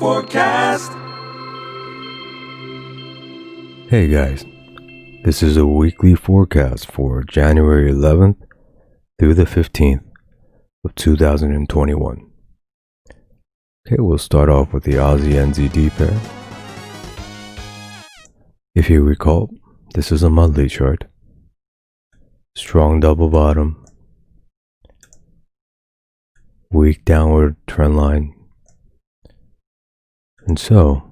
Forecast. Hey guys, this is a weekly forecast for January 11th through the 15th of 2021. Okay, we'll start off with the Audnzd pair. If you recall, this is a monthly chart. Strong double bottom, weak downward trend line, and so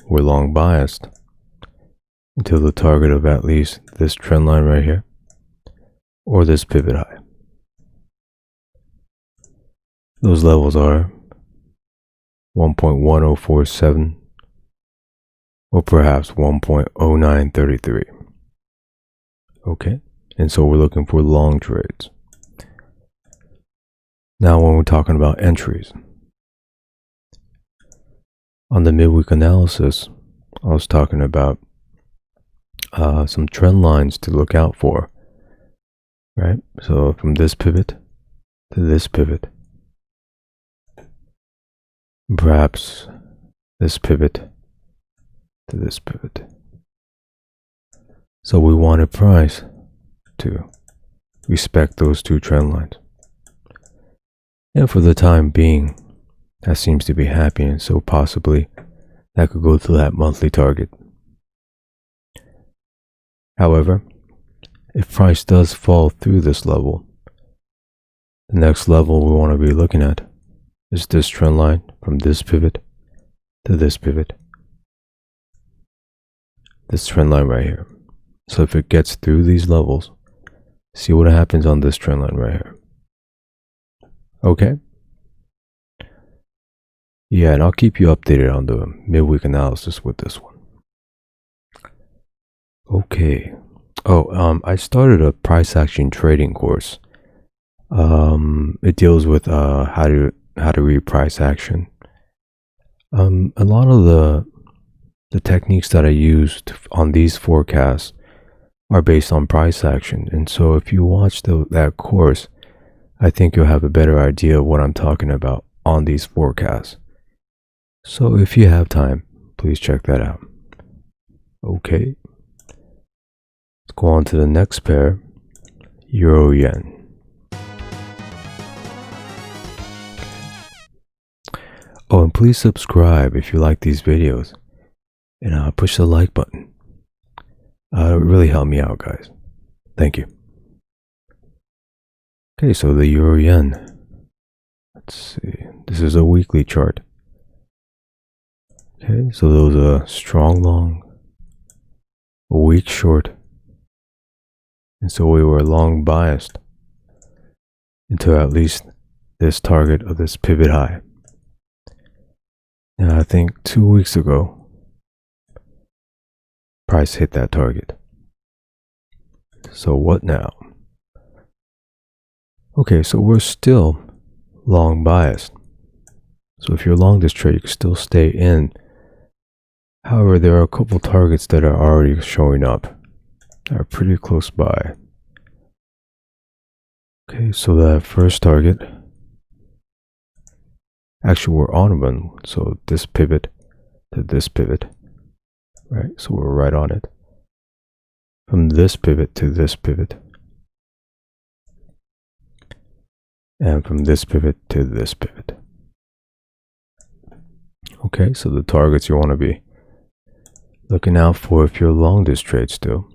we're long biased until the target of at least this trend line right here or this pivot high. Those levels are 1.1047 or perhaps 1.0933. Okay, and so we're looking for long trades. Now when we're talking about entries, on the midweek analysis, I was talking about some trend lines to look out for, right? So from this pivot to this pivot, perhaps this pivot to this pivot. So we wanted price to respect those two trend lines. And for the time being, that seems to be happening, so possibly that could go to that monthly target. However, if price does fall through this level, the next level we want to be looking at is this trend line from this pivot to this pivot. This trend line right here. So if it gets through these levels, see what happens on this trend line right here. Okay? Yeah, and I'll keep you updated on the midweek analysis with this one. Okay. I started a price action trading course. It deals with how to read price action. A lot of the techniques that I used on these forecasts are based on price action, and so if you watch that course, I think you'll have a better idea of what I'm talking about on these forecasts. So if you have time, please check that out. Okay. Let's go on to the next pair, Euro-Yen. Oh, and please subscribe if you like these videos, and push the like button. It really helped me out, guys. Thank you. Okay, so the Euro-Yen. Let's see. This is a weekly chart. Okay, so those are strong long, a weak short, and so we were long biased into at least this target of this pivot high. Now I think 2 weeks ago, price hit that target. So what now? Okay, so we're still long biased. So if you're long this trade, you can still stay in. However, there are a couple targets that are already showing up that are pretty close by. Okay, so that first target, actually we're on one, so this pivot to this pivot, right? So we're right on it. From this pivot to this pivot, and from this pivot to this pivot. Okay, so the targets you want to be looking out for if you're long this trade still.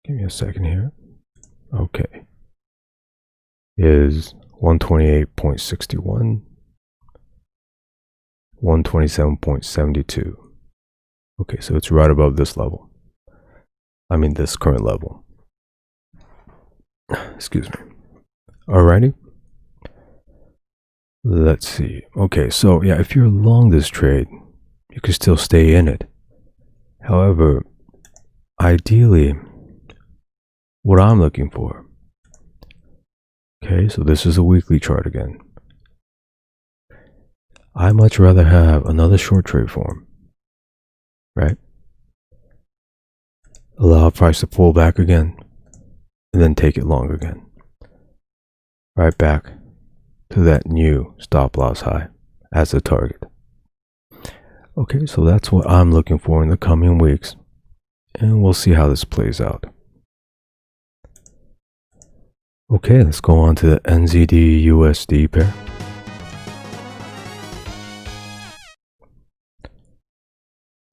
Give me a second here. Okay. Is 128.61, 127.72. Okay, so it's right above this level. I mean this current level. Excuse me. Alrighty. Let's see. Okay, so yeah, if you're long this trade, you can still stay in it. However, ideally, what I'm looking for. Okay, so this is a weekly chart again. I much rather have another short trade form, right? Allow price to pull back again, and then take it long again. Right back to that new stop loss high as a target. Okay, so that's what I'm looking for in the coming weeks, and we'll see how this plays out. Okay, let's go on to the Nzdusd USD pair.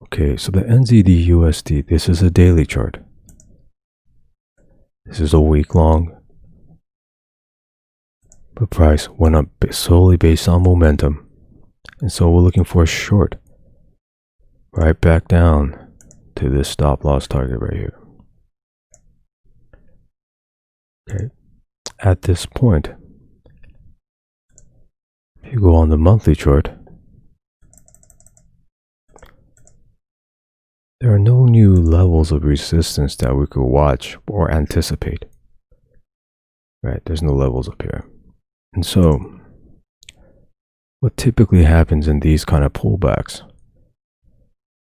Okay, so the Nzdusd USD, this is a daily chart. This is a week long. But price went up solely based on momentum. And so we're looking for a short. Right back down to this stop loss target right here. Okay. At this point, if you go on the monthly chart, there are no new levels of resistance that we could watch or anticipate. Right, there's no levels up here. And so, what typically happens in these kind of pullbacks,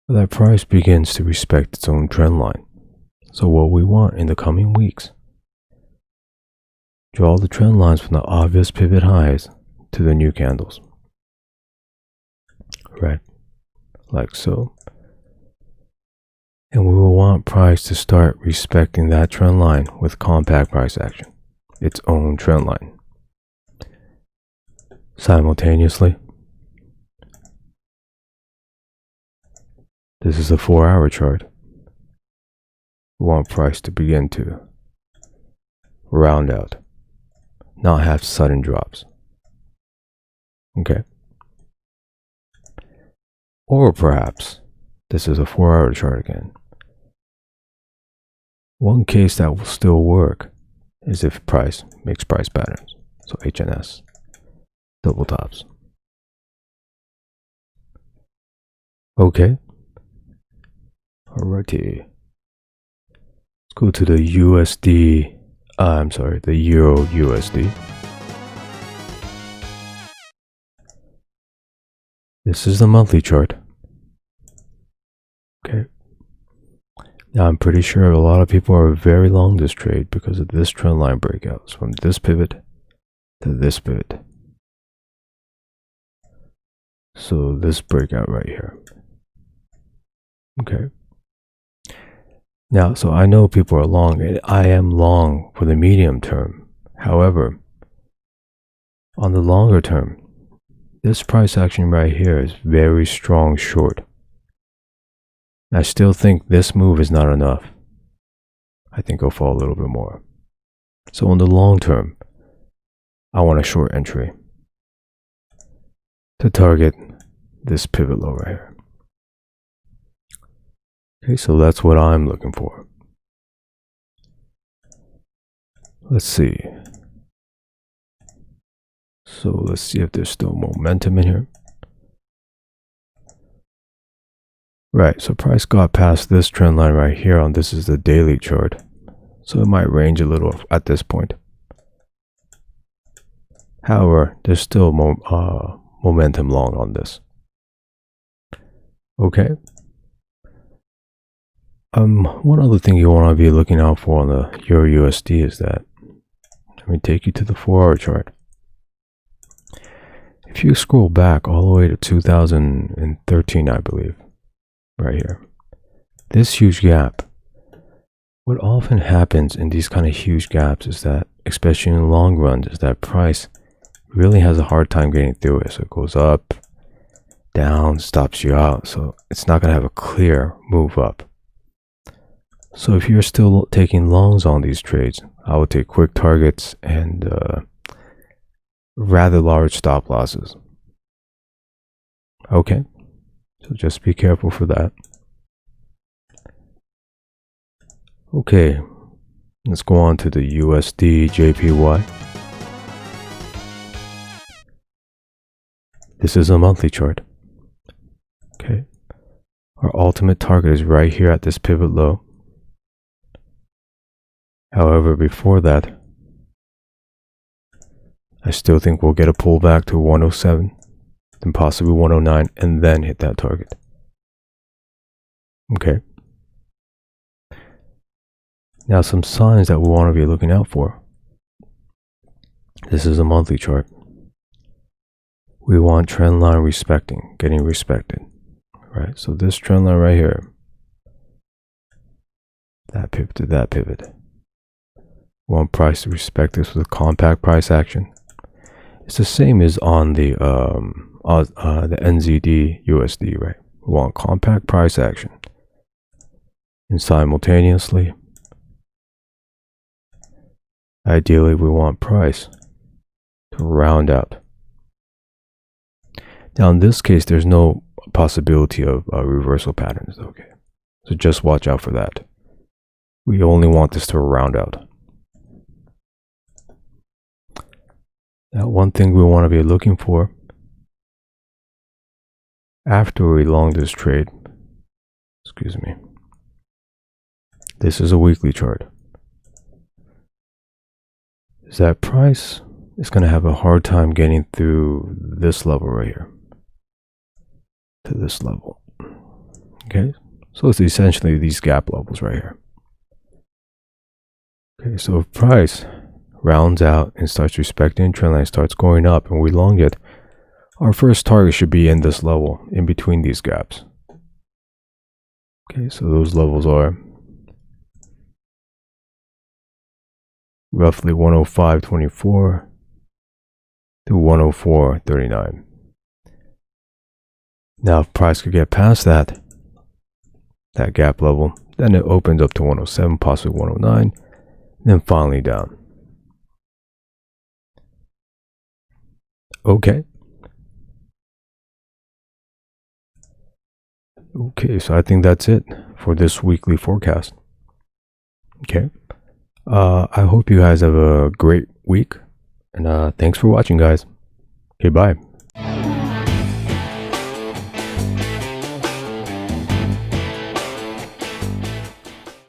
that price begins to respect its own trend line. So what we want in the coming weeks, draw the trend lines from the obvious pivot highs to the new candles. Right, like so. And we will want price to start respecting that trend line with compact price action, its own trend line. Simultaneously, this is a 4-hour chart. We want price to begin to round out, not have sudden drops. Okay. Or perhaps this is a 4-hour chart again. One case that will still work is if price makes price patterns. So HNS, double tops. Okay. Alrighty. Let's go to the USD. The Euro USD. This is the monthly chart. Okay. Now I'm pretty sure a lot of people are very long this trade because of this trend line breakouts from this pivot to this pivot. So this breakout right here. Okay. Now, so I know people are long, and I am long for the medium term. However, on the longer term, this price action right here is very strong short. I still think this move is not enough. I think I'll fall a little bit more. So in the long term, I want a short entry to target this pivot low right here. Okay, so that's what I'm looking for. Let's see. So let's see if there's still momentum in here. Right, so price got past this trend line right here on this is the daily chart. So it might range a little at this point. However, there's still momentum long on this. Okay. One other thing you want to be looking out for on the Euro USD is that, let me take you to the 4-hour chart. If you scroll back all the way to 2013, I believe, right here, this huge gap, what often happens in these kind of huge gaps is that, especially in the long run, is that price really has a hard time getting through it. So it goes up, down, stops you out. So it's not going to have a clear move up. So if you're still taking longs on these trades, I would take quick targets and rather large stop losses. Okay, so just be careful for that. Okay, let's go on to the USDJPY. This is a monthly chart. Okay, our ultimate target is right here at this pivot low. However, before that, I still think we'll get a pullback to 107, then possibly 109, and then hit that target. Okay. Now some signs that we want to be looking out for. This is a monthly chart. we want trend line getting respected, right? So this trend line right here, that pivot to that pivot. We want price to respect this with a compact price action. It's the same as on the Nzdusd Eurusd, right? We want compact price action. And simultaneously, ideally, we want price to round out. Now, in this case, there's no possibility of reversal patterns, okay? So just watch out for that. We only want this to round out. Now, one thing we want to be looking for after we long this trade, excuse me, this is a weekly chart, is that price is going to have a hard time getting through this level right here to this level. Okay, so it's essentially these gap levels right here. Okay, so if price rounds out and starts respecting trend line, starts going up, and we long it, our first target should be in this level, in between these gaps. Okay, so those levels are roughly 105.24 to 104.39. Now, if price could get past that gap level, then it opens up to 107, possibly 109, then finally down. Okay. Okay, so I think that's it for this weekly forecast. Okay. I hope you guys have a great week, and thanks for watching, guys. Okay, bye.